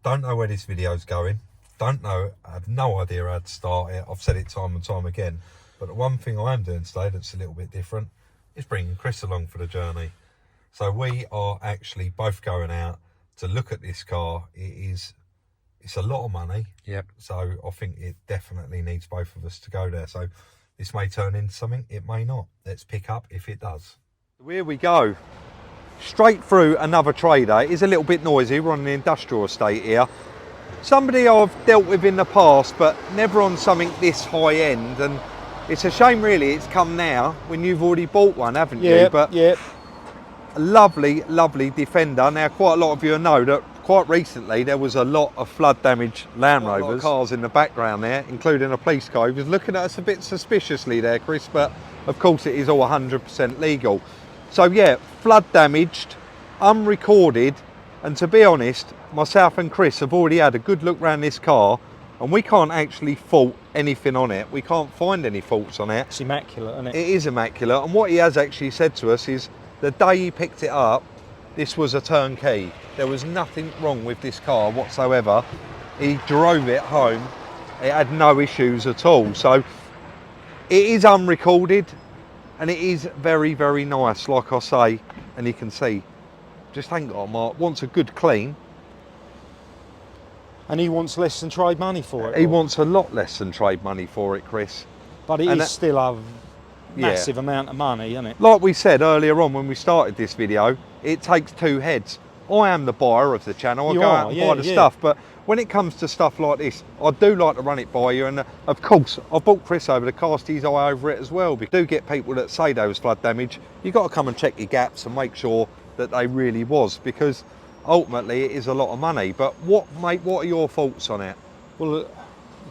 Don't know where this video's going. Don't know. I have no idea how to start it. I've said it time and time again. But the one thing I am doing today that's a little bit different is bringing Chris along for the journey. So we are actually both going out to look at this car. It's a lot of money. Yep. So I think it definitely needs both of us to go there. So this may turn into something. It may not. Let's pick up if it does. Here we go. Straight through another trader. It is a little bit noisy. We're on an industrial estate here. Somebody I've dealt with in the past, but never on something this high end. And it's a shame really it's come now when you've already bought one, haven't you? But yeah. A lovely, lovely Defender. Now quite a lot of you know that quite recently there was a lot of flood damaged Land Rovers. Cars in the background there, including a police car. He was looking at us a bit suspiciously there, Chris, but of course it is all 100% legal. So yeah, flood damaged, unrecorded, and to be honest, myself and Chris have already had a good look around this car and we can't actually fault anything on it. We can't find any faults on it. It's immaculate, isn't it? It is immaculate, and what he has actually said to us is the day he picked it up, this was a turnkey. There was nothing wrong with this car whatsoever. He drove it home, it had no issues at all. So it is unrecorded. And it is very, very nice, like I say, and you can see, just ain't got a mark, wants a good clean. And he wants less than trade money for it. He wants a lot less than trade money for it, Chris. But it is still a massive amount of money, isn't it? Like we said earlier on when we started this video, it takes two heads. I am the buyer of the channel, I go out and buy the stuff, but when it comes to stuff like this, I do like to run it by you, and of course, I've brought Chris over to cast his eye over it as well. We do get people that say there was flood damage. You've got to come and check your gaps and make sure that they really was, because ultimately it is a lot of money. But mate, what are your thoughts on it? Well, you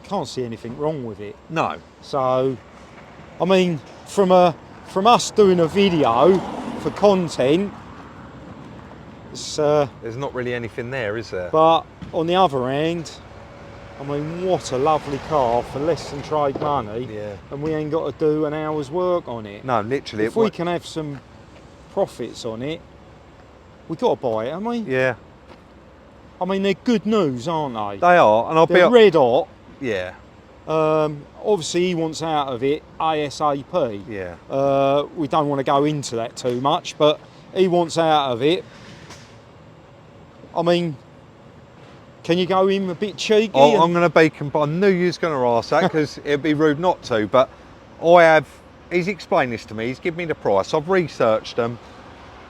can't see anything wrong with it. No. So, I mean, from us doing a video for content, there's not really anything there, is there? But on the other hand, I mean, what a lovely car for less than trade money. Yeah. And we ain't got to do an hour's work on it. No, literally. If we can have some profits on it, we got to buy it, haven't we? Yeah. I mean, they're good news, aren't they? They are, and they're red hot. Yeah. Obviously, he wants out of it ASAP. Yeah. We don't want to go into that too much, but he wants out of it. I mean, can you go in a bit cheeky? Oh, I'm going to be, I knew you was going to ask that because it'd be rude not to, but he's explained this to me, he's given me the price, I've researched them,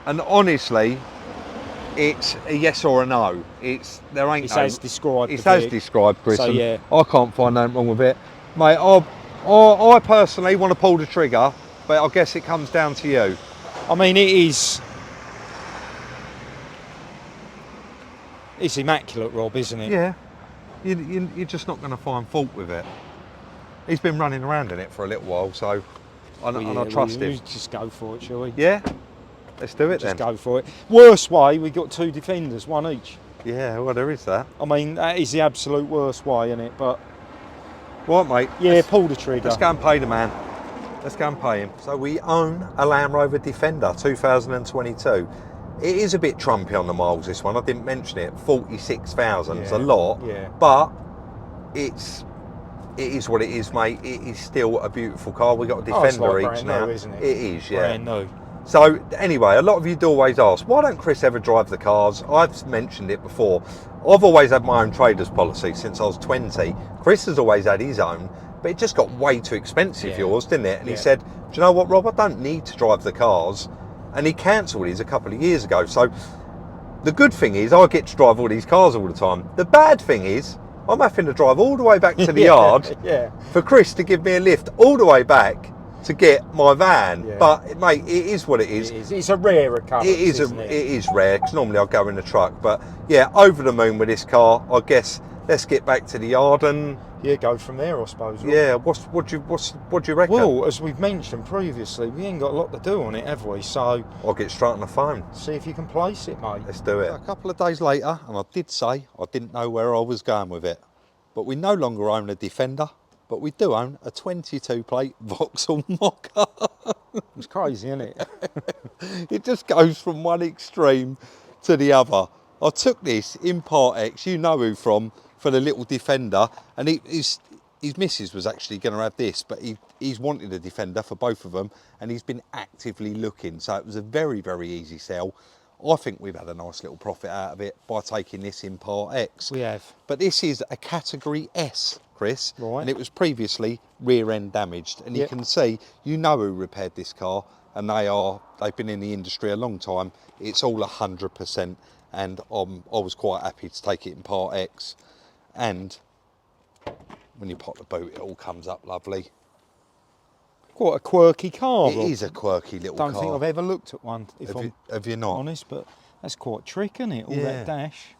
and honestly, it's a yes or a no. There ain't It's as described. It's as described, Chris, so, yeah. I can't find nothing wrong with it. Mate, I personally want to pull the trigger, but I guess it comes down to you. I mean, it's immaculate, Rob, isn't it? Yeah, you're just not going to find fault with it. He's been running around in it for a little while, so I trust him. Just go for it, shall we? Yeah, let's do it then. Just go for it. Worst way, we got two Defenders, one each. Yeah, well, there is that. I mean, that is the absolute worst way, isn't it? But right, mate. Yeah, pull the trigger. Let's go and pay the man. Let's go and pay him. So we own a Land Rover Defender 2022. It is a bit trumpy on the miles, this one. I didn't mention it. 46,000 is a lot, but it is what it is, mate. It is still a beautiful car. We got a Defender each now. New, isn't it? It is, yeah. Brand new. So anyway, a lot of you do always ask, why don't Chris ever drive the cars? I've mentioned it before. I've always had my own trader's policy since I was 20. Chris has always had his own, but it just got way too expensive, yours, didn't it? And he said, do you know what, Rob, I don't need to drive the cars. And he cancelled his a couple of years ago. So the good thing is I get to drive all these cars all the time. The bad thing is I'm having to drive all the way back to the yard for Chris to give me a lift all the way back to get my van. But mate, it is what it is. It's a rare occurrence. It is rare, because normally I go in the truck. But yeah, over the moon with this car. I guess let's get back to the yard and go from there, I suppose. Yeah, what do you reckon? Well, as we've mentioned previously, we ain't got a lot to do on it, have we? So I'll get straight on the phone. See if you can place it, mate. Let's do it. A couple of days later, and I did say I didn't know where I was going with it, but we no longer own a Defender, but we do own a 22 plate Vauxhall Mocha. It's crazy, isn't it? It just goes from one extreme to the other. I took this in Part X, you know who from, for the little Defender, and his missus was actually going to have this, but he's wanted a Defender for both of them, and he's been actively looking, so it was a very, very easy sell. I think we've had a nice little profit out of it by taking this in Part X. We have. But this is a Category S, Chris, Right. and it was previously rear end damaged, and you can see, you know who repaired this car, and they've been in the industry a long time. It's all 100%, and I was quite happy to take it in Part X. And when you pop the boot, it all comes up lovely. Quite a quirky car. It is a quirky little car. Don't think I've ever looked at one, if Have you not? honest, but that's quite trick, isn't it? All that dash.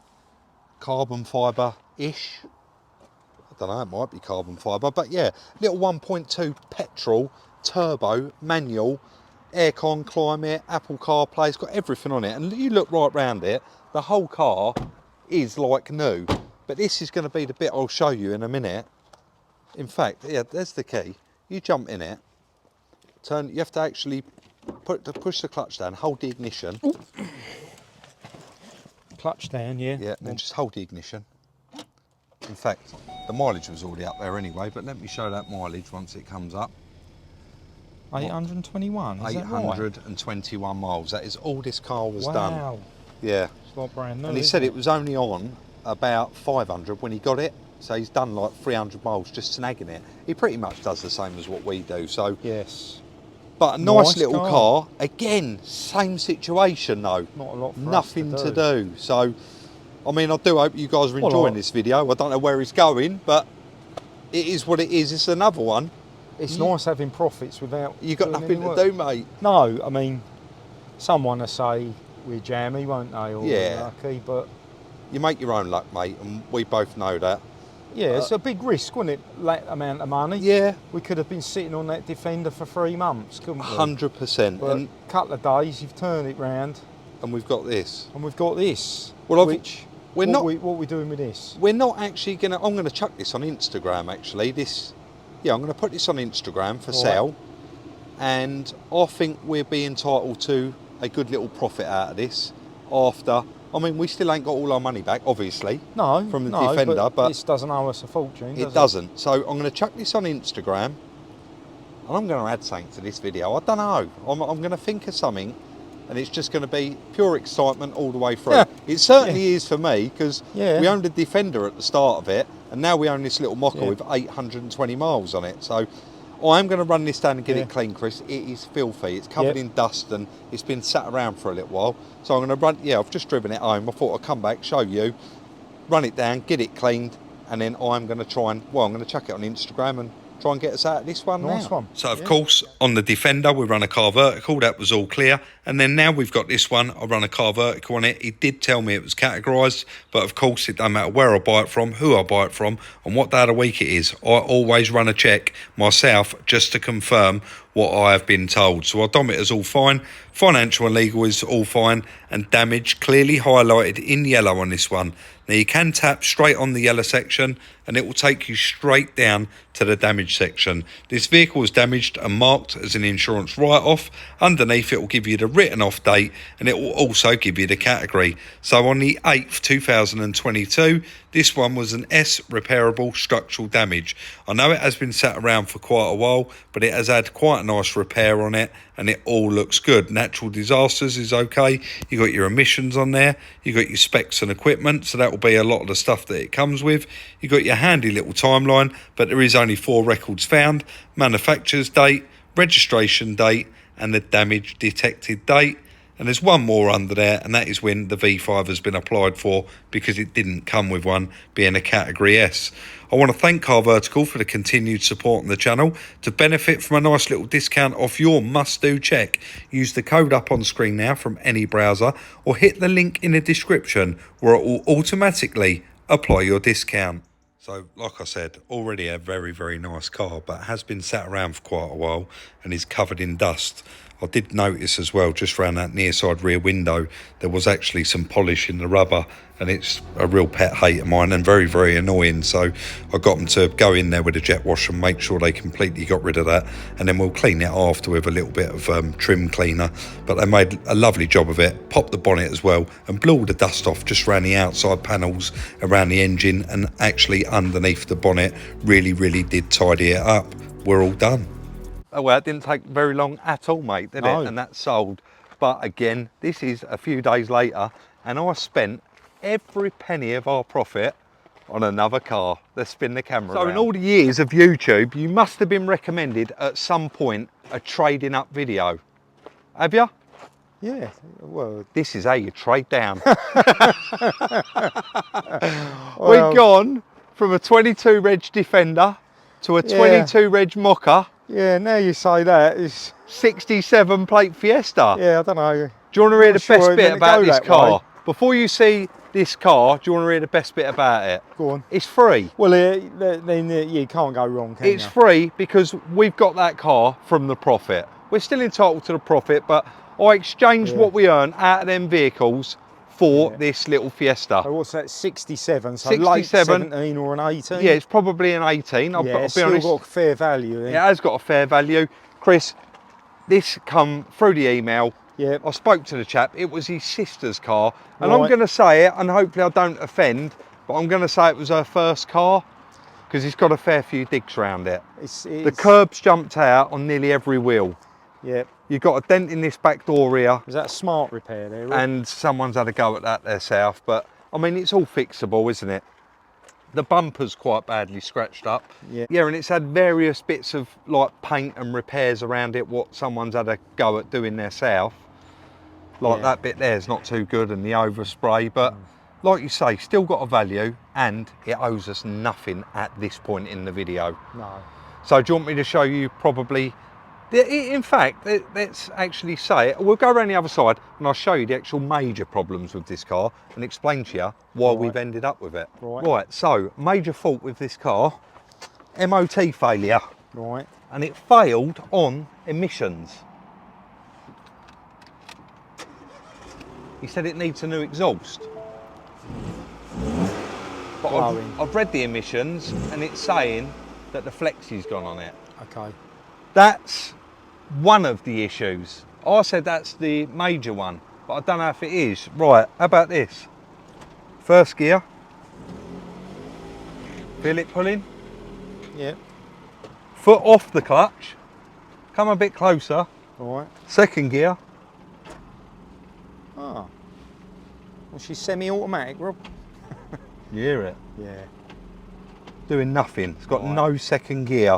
Carbon fibre-ish. I don't know, it might be carbon fibre, but yeah, little 1.2 petrol, turbo, manual, aircon, climate, Apple CarPlay, it's got everything on it. And you look right round it, the whole car is like new. But this is going to be the bit I'll show you in a minute. In fact, yeah, there's the key. You jump in it, turn, you have to actually push the clutch down, hold the ignition. Ooh. Clutch down, yeah. Yeah, and then just hold the ignition. In fact, the mileage was already up there anyway, but let me show that mileage once it comes up. 821, is that right? 821 miles. That is all this car was done. Wow. Yeah. It's like brand new. And he said it was only on about 500 when he got it. So he's done like 300 miles just snagging it. He pretty much does the same as what we do. So yes. But a nice little car. Again, same situation though. Not a lot for Nothing us to do. So, I mean, I do hope you guys are enjoying this video. I don't know where it's going, but it is what it is. It's another one. It's nice having profits without. You got doing nothing any to work. do, mate. No, I mean, someone will say we're jammy, won't they? Or Yeah. we're lucky, but You make your own luck, mate, and we both know that. yeah, it's a big risk, wasn't it? That amount of money. Yeah. We could have been sitting on that Defender for 3 months, couldn't we? 100%. But And a couple of days, you've turned it round, we've got this. and we've got this. Well, which we're what not. what are we doing with this? We're not actually gonna. I'm gonna chuck this on Instagram. Actually, this. Yeah, I'm gonna put this on Instagram for sale, and I think we'll be entitled to a good little profit out of this. After, I mean, we still ain't got all our money back, obviously. No, from the no, Defender, but this doesn't owe us a fortune. it doesn't. So I'm going to chuck this on Instagram, and I'm going to add something to this video. I don't know. I'm going to think of something, and it's just going to be pure excitement all the way through. Yeah. It certainly is for me, because Yeah. we owned a Defender at the start of it, and now we own this little mocker Yeah. with 820 miles on it. So I am going to run this down and get Yeah. it clean, Chris. It is filthy. It's covered Yeah. in dust, and it's been sat around for a little while. So I'm going to run. Yeah, I've just driven it home. I thought I'd come back, show you, run it down, get it cleaned, and then I'm going to try and, well, I'm going to chuck it on Instagram and try and get us out of this one Nice now. one. So, of course, on the Defender, we run a car vertical. That was all clear. And then now we've got this one. I run a car vertical on it. He did tell me it was categorised. But, of course, it don't matter where I buy it from, who I buy it from, and what day of the week it is. I always run a check myself just to confirm what I have been told. So, odometer's all fine. Financial and legal is all fine. And damage clearly highlighted in yellow on this one. Now, you can tap straight on the yellow section, and it will take you straight down to the damage section. This vehicle is damaged and marked as an insurance write-off. Underneath, it will give you the written off date, and it will also give you the category. So on the 8th 2022, this one was an S repairable structural damage. I know it has been sat around for quite a while, but it has had quite a nice repair on it, and it all looks good. Natural disasters is okay. You got your emissions on there. You got your specs and equipment, so that will be a lot of the stuff that it comes with. You got your handy little timeline, but there is only 4 records found: manufacturer's date, registration date, and the damage detected date. And there's one more under there, and that is when the V5 has been applied for, because it didn't come with one, being a Category S. I want to thank Car Vertical for the continued support on the channel. To benefit from a nice little discount off your must-do check, use the code up on screen now from any browser, or hit the link in the description where it will automatically apply your discount. So, like I said, already a very, very nice car, but has been sat around for quite a while and is covered in dust. I did notice as well, just around that near side rear window, there was actually some polish in the rubber, and it's a real pet hate of mine and very, very annoying. So I got them to go in there with a jet wash and make sure they completely got rid of that, and then we'll clean it after with a little bit of trim cleaner. But they made a lovely job of it, popped the bonnet as well, and blew all the dust off just around the outside panels, around the engine, and actually underneath the bonnet. Really, really did tidy it up. We're all done. Oh well, it didn't take very long at all, mate, did it? And that's sold. But again, this is a few days later, and I spent every penny of our profit on another car. Let's spin the camera around. In all the years of YouTube, you must have been recommended at some point a trading up video. Have you? Yeah, well... This is how you trade down. We've gone from a 22 reg Defender to a 22 reg Mocha. Yeah, now you say that, it's... 67 plate Fiesta. Yeah, I don't know. Do you want to hear the best bit about this car? Before you see this car, do you want to hear the best bit about it? Go on. It's free. Well, then you can't go wrong, can you? It's free because we've got that car from the profit. We're still entitled to the profit, but I exchanged what we earn out of them vehicles for this little Fiesta. So what's that, 67? So 67. Late 17 or an 18? Yeah, it's probably an 18. I've got to be still honest. Got a fair value. It has got a fair value. Chris, this come through the email. Yeah. I spoke to the chap. It was his sister's car. And I'm going to say it, and hopefully I don't offend, but I'm going to say it was her first car because it's got a fair few digs around it. The curbs jumped out on nearly every wheel. Yeah. You've got a dent in this back door here. Is that a smart repair there, Rob? And someone's had a go at that there south. But, I mean, it's all fixable, isn't it? The bumper's quite badly scratched up. Yeah. Yeah, and it's had various bits of, like, paint and repairs around it, what someone's had a go at doing there south. Like that bit there's not too good, and the overspray, but like you say, still got a value, and it owes us nothing at this point in the video. No. So do you want me to show you probably, in fact, let's actually say it. We'll go around the other side and I'll show you the actual major problems with this car and explain to you why we've ended up with it. Right, so major fault with this car, MOT failure. Right. And it failed on emissions. He said it needs a new exhaust. But I've read the emissions and it's saying that the Flexi's gone on it. Okay. That's one of the issues. I said that's the major one, but I don't know if it is. Right, how about this? First gear. Feel it pulling? Yeah. Foot off the clutch. Come a bit closer. All right. Second gear. Oh. Well, she's semi-automatic, Rob. You hear it? Yeah. Doing nothing. It's got no second gear.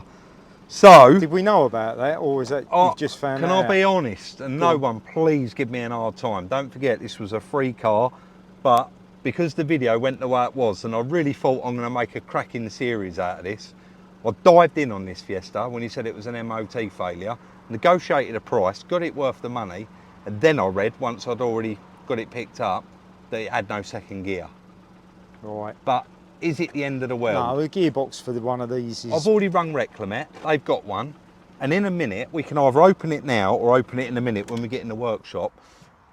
So... Did we know about that, or is that you've just found that out? Can I be honest? And no one, please give me an hard time. Don't forget, this was a free car, but because the video went the way it was, and I really thought I'm going to make a cracking series out of this, I dived in on this Fiesta when he said it was an MOT failure, negotiated a price, got it worth the money, and then I read, once I'd already got it picked up, that it had no second gear. Right. But is it the end of the world? No, a gearbox for one of these is... I've already rung Reclamet, they've got one, and in a minute, we can either open it now or open it in a minute when we get in the workshop.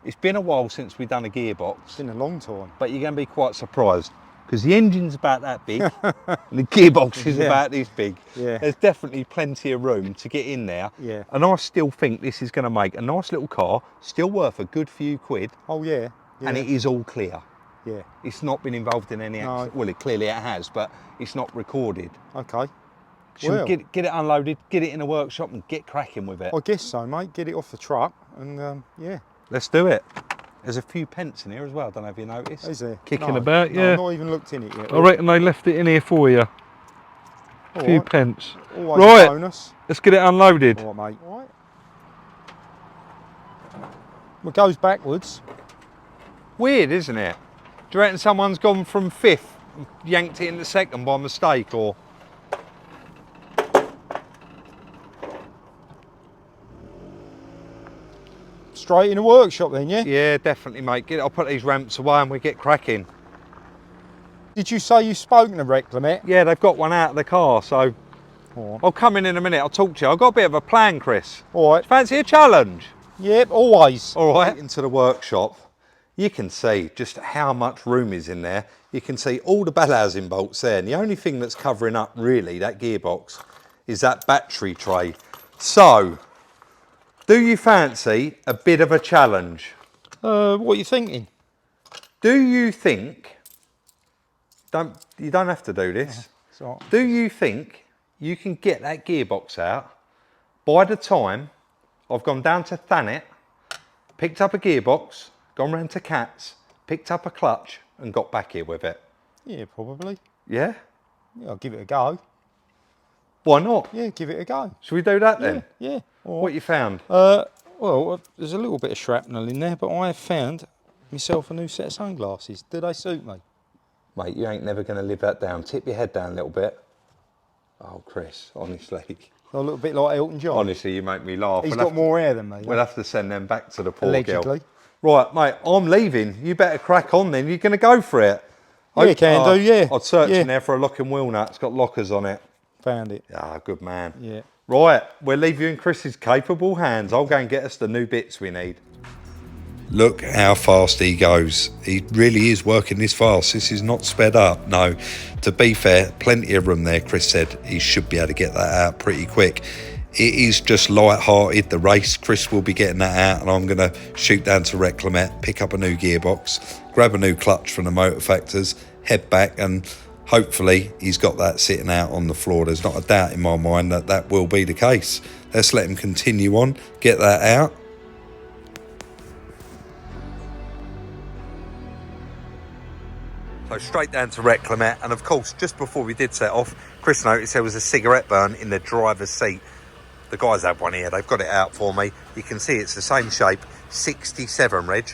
It's been a while since we've done a gearbox. It's been a long time. But you're going to be quite surprised, because the engine's about that big, and the gearbox is about this big. Yeah. There's definitely plenty of room to get in there. Yeah. And I still think this is going to make a nice little car, still worth a good few quid. Oh, yeah. And it is all clear. Yeah. It's not been involved in any accident. Well, clearly it has, but it's not recorded. Okay. Should we get it unloaded, get it in a workshop and get cracking with it? I guess so, mate. Get it off the truck and, yeah. Let's do it. There's a few pence in here as well, I don't know if you noticed. Is there? Kicking about, yeah. I've not even looked in it yet. I reckon they left it in here for you. A few pence. Always right, a bonus. Let's get it unloaded. All right, mate. All right. Well, it goes backwards. Weird, isn't it? Do you reckon someone's gone from fifth and yanked it into second by mistake, or? Straight in the workshop then, yeah? Yeah, definitely, mate. I'll put these ramps away and we get cracking. Did you say you've spoken to Reclamet? Yeah, they've got one out of the car, so I'll come in a minute, I'll talk to you. I've got a bit of a plan, Chris. All right. Fancy a challenge? Yep, always. All right, into the workshop. You can see just how much room is in there. You can see all the bell housing bolts there. And the only thing that's covering up really that gearbox is that battery tray. So, do you fancy a bit of a challenge? What are you thinking? Do you think, you don't have to do this. So, Do you think you can get that gearbox out by the time I've gone down to Thanet, picked up a gearbox, gone round to Cats, picked up a clutch and got back here with it? yeah, probably. Yeah? Yeah, I'll give it a go. Why not? Yeah, give it a go. Should we do that then? Yeah. All What right. you found? Well, there's a little bit of shrapnel in there, but I have found myself a new set of sunglasses. Do they suit me? Mate, you ain't never going to live that down. Tip your head down a little bit. Oh, Chris, honestly. A little bit like Elton John. Honestly, you make me laugh. He's got more hair than me. We'll have to send them back to the poor Allegedly. girl. Right, mate, I'm leaving. You better crack on then. You're going to go for it. Yeah, you can do, yeah. I'd search Yeah. in there for a lock and wheel nut. It's got lockers on it. Found it. Ah, good man. Yeah. Right, we'll leave you in Chris's capable hands. I'll go and get us the new bits we need. Look how fast he goes. He really is working this fast. This is not sped up. No, to be fair, plenty of room there. Chris said he should be able to get that out pretty quick. It is just light-hearted, the race. Chris will be getting that out and I'm going to shoot down to Reclamet, pick up a new gearbox, grab a new clutch from the Motor Factors, head back and hopefully he's got that sitting out on the floor. There's not a doubt in my mind that that will be the case. Let's let him continue on, get that out. So straight down to Reclamet, and of course just before we did set off, Chris noticed there was a cigarette burn in the driver's seat. The guys have one here, they've got it out for me. You can see it's the same shape, 67 reg,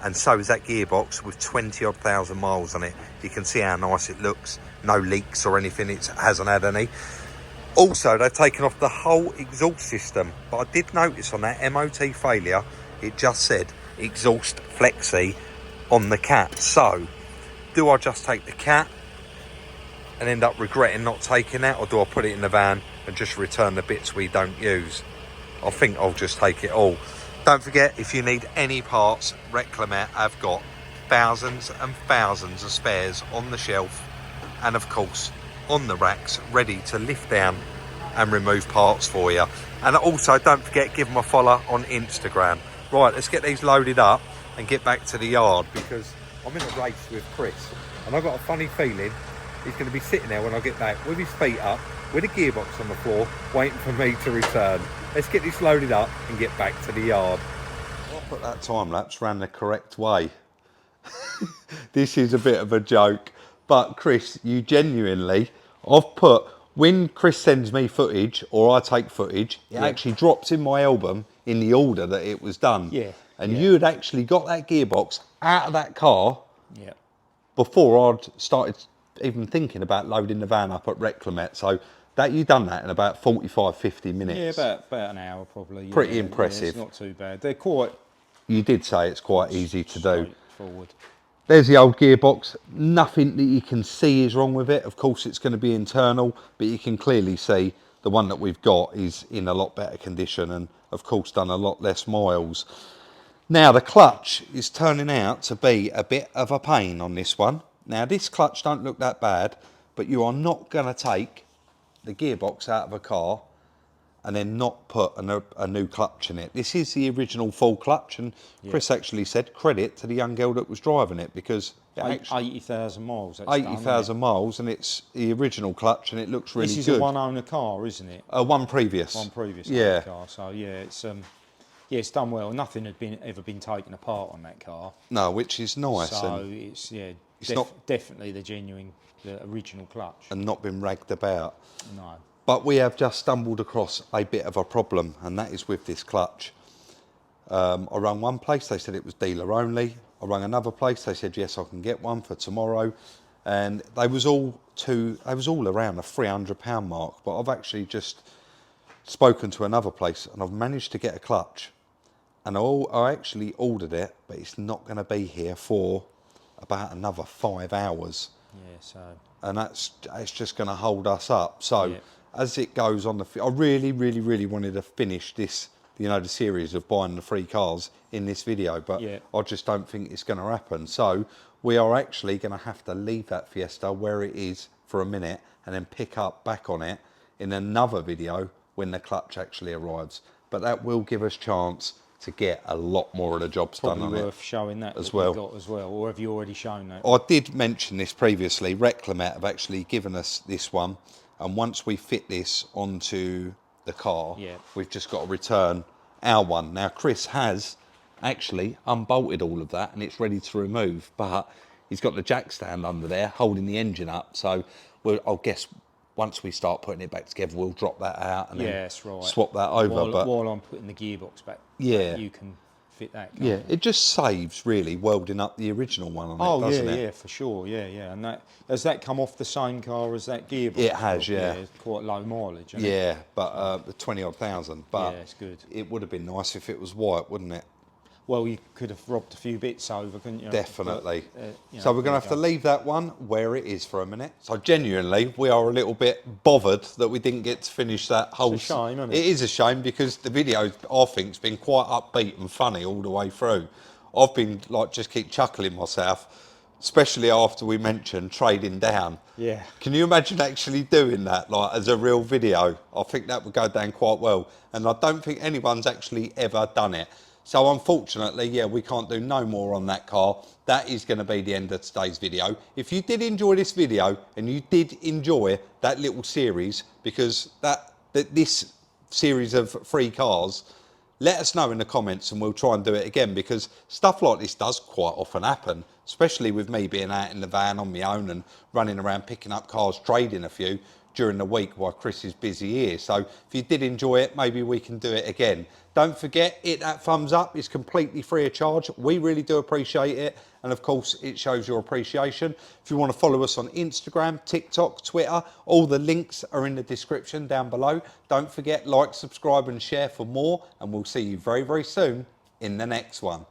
and so is that gearbox with 20 odd thousand miles on it. You can see how nice it looks, no leaks or anything, it hasn't had any. Also, they've taken off the whole exhaust system, but I did notice on that MOT failure, it just said exhaust flexi on the Cat. So, do I just take the Cat and end up regretting not taking that, or do I put it in the van and just return the bits we don't use? I think I'll just take it all. Don't forget, if you need any parts, Reclamet have got thousands and thousands of spares on the shelf and of course on the racks ready to lift down and remove parts for you. And also don't forget, give them a follow on Instagram. Right, let's get these loaded up and get back to the yard because I'm in a race with Chris and I've got a funny feeling he's going to be sitting there when I get back with his feet up, with a gearbox on the floor, waiting for me to return. Let's get this loaded up and get back to the yard. I'll put that time lapse round the correct way. This is a bit of a joke, but Chris, you genuinely, I've put, when Chris sends me footage or I take footage, it actually drops in my album in the order that it was done. Yeah. And you had actually got that gearbox out of that car Yeah. before I'd started even thinking about loading the van up at Reclamet. So that you done that in about 45, 50 minutes. Yeah, about an hour probably. Pretty Yeah, impressive. it's not too bad. They're quite You did say it's quite easy to do. straightforward. There's the old gearbox. Nothing that you can see is wrong with it. Of course, it's going to be internal, but you can clearly see the one that we've got is in a lot better condition and, of course, done a lot less miles. Now, the clutch is turning out to be a bit of a pain on this one. Now, this clutch don't look that bad, but you are not going to take the gearbox out of a car and then not put a new clutch in it. This is the original full clutch, and Chris actually said credit to the young girl that was driving it because 80,000 miles. 80,000 miles, and it's the original clutch, and it looks really good. This is a one-owner car, isn't it? One previous. One previous Yeah. car. So yeah, it's done well. Nothing had ever been taken apart on that car. No, which is nice. So and it's definitely the original clutch. and not been ragged about. No. But we have just stumbled across a bit of a problem, and that is with this clutch. I rang one place, they said it was dealer only. I rang another place, they said yes, I can get one for tomorrow, and they was all around the £300 mark. But I've actually just spoken to another place, and I've managed to get a clutch, and I actually ordered it, but it's not going to be here for about another 5 hours. Yeah. So. And it's just going to hold us up. So as it goes on I really, really, really wanted to finish this you know, the series of buying the free cars in this video, but Yeah. I just don't think it's going to happen. So we are actually going to have to leave that Fiesta where it is for a minute and then pick up back on it in another video when the clutch actually arrives. But that will give us chance to get a lot more of the jobs done on it. Probably worth showing that as you've well. got as well, or have you already shown that? I did mention this previously. Reclamet have actually given us this one, and once we fit this onto the car, Yeah. we've just got to return our one. Now, Chris has actually unbolted all of that, and it's ready to remove, but he's got the jack stand under there holding the engine up. So I'll guess once we start putting it back together, we'll drop that out and Yeah, then that's right. swap that over. While I'm putting the gearbox back, Yeah. you can fit that. can't Yeah, you? it just saves really welding up the original one on Oh it, doesn't yeah, it? yeah, for sure, yeah. And that has that come off the same car as that gearbox? It has, yeah. It's quite low mileage. Isn't it? Yeah, but the 20-odd thousand. But Yeah, it's good. it would have been nice if it was white, wouldn't it? Well, you could have robbed a few bits over, couldn't you? Definitely. But, you know, So we're going to have to leave that one where it is for a minute. So genuinely, we are a little bit bothered that we didn't get to finish that whole... It's a shame, isn't it? It is a shame because the video, I think, has been quite upbeat and funny all the way through. I've been like, just keep chuckling myself, especially after we mentioned trading down. Yeah. Can you imagine actually doing that, like, as a real video? I think that would go down quite well. And I don't think anyone's actually ever done it. So unfortunately, yeah, we can't do no more on that car. That is going to be the end of today's video. If you did enjoy this video and you did enjoy that little series, because this series of free cars, let us know in the comments and we'll try and do it again, because stuff like this does quite often happen, especially with me being out in the van on my own and running around picking up cars, trading a few during the week while Chris is busy here. So if you did enjoy it, maybe we can do it again. Don't forget, hit that thumbs up. It's completely free of charge. We really do appreciate it. And of course, it shows your appreciation. If you want to follow us on Instagram, TikTok, Twitter, all the links are in the description down below. Don't forget, like, subscribe and share for more. And we'll see you very, very soon in the next one.